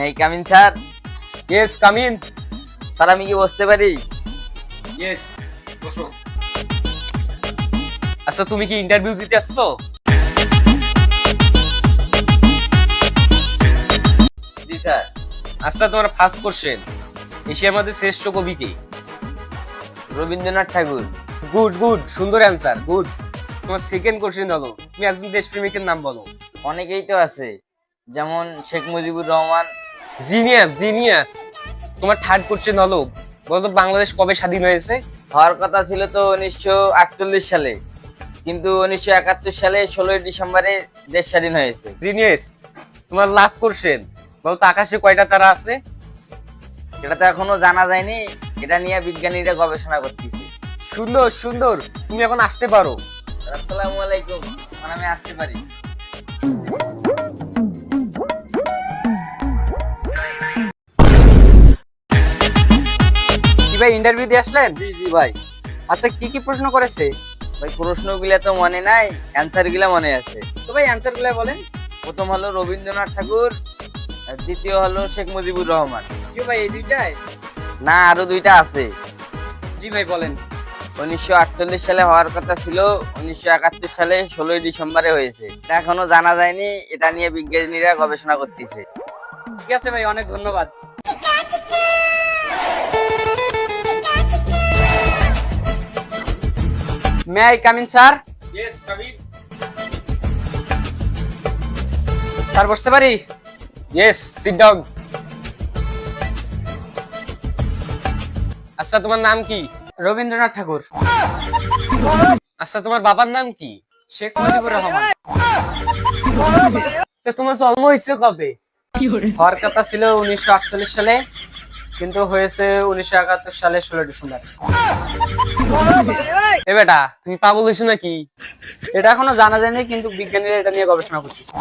নাই come in sir? Yes come in. Sir আমি কি বসতে পারি? ইয়েস বসো। আচ্ছা তুমি কি ইন্টারভিউ দিতে আসছো? জি স্যার। আচ্ছা তোমার ফার্স্ট কোশ্চেন, এশিয়ার মধ্যে শ্রেষ্ঠ কবি কে? রবীন্দ্রনাথ ঠাকুর। গুড গুড, সুন্দর অ্যান্সার, গুড। তোমার সেকেন্ড কোশ্চেন হলো, তুমি একজন দেশপ্রেমিকের নাম বলো। অনেকেই তো আছে, যেমন শেখ মুজিবুর রহমান। Genius genius. তোমার থার্ড কোশ্চেন হলো, বলো তো বাংলাদেশ কবে স্বাধীন হয়েছে? হওয়ার কথা ছিল তো 1948 সালে, কিন্তু 1971 সালে 16ই ডিসেম্বরে দেশ স্বাধীন হয়েছে। জিনিয়াস। তোমার লাস্ট কোশ্চেন, বলো তো আকাশে কয়টা তারা আছে? এটা তো এখনো জানা যায়নি, এটা নিয়ে বিজ্ঞানীরা গবেষণা করতেছে। সুন্দর সুন্দর, তুমি এখন আসতে পারো। আসসালামু আলাইকুম, এখন আমি আসতে পারি? কি ভাই ইন্টারভিউ দিয়ে আসলেন? জি জি ভাই। আচ্ছা কি কি প্রশ্ন করেছে? ভাই প্রশ্নগুলা তো মনে নাই, অ্যান্সার গুলা মনে আছে। তো ভাই অ্যান্সার গুলো বলেন। প্রথম হলো রবীন্দ্রনাথ ঠাকুর, আর দ্বিতীয় হলো শেখ মুজিবুর রহমান। কি ভাই এই দুইটাই? না, আরো দুইটা আছে। জি ভাই বলেন। 1948 সালে হওয়ার কথা ছিল, 1971 সালে 16ই ডিসেম্বরে হয়েছে। এটা এখনো জানা যায়নি, এটা নিয়ে বিজ্ঞানীরা গবেষণা করতেছে। ঠিক আছে ভাই, অনেক ধন্যবাদ। May I come in sir? Yes come in. Sir বসতে পারি? Yes sit down. আচ্ছা তোমার নাম কি? রবীন্দ্রনাথ ঠাকুর। আচ্ছা তোমার বাবার নাম কি? শেখ মুজিবুর রহমান। তো তোমার জন্ম হয়েছে কবে? হওয়ার কথা ছিল 1948 সালে, কিন্তু হয়েছে 1971 সালে 16 ডিসেম্বর। এ বেটা তুমি পাগল হইছো নাকি? এটা এখনো জানা যায়নি, কিন্তু বিজ্ঞানীরা এটা নিয়ে গবেষণা করতেছে।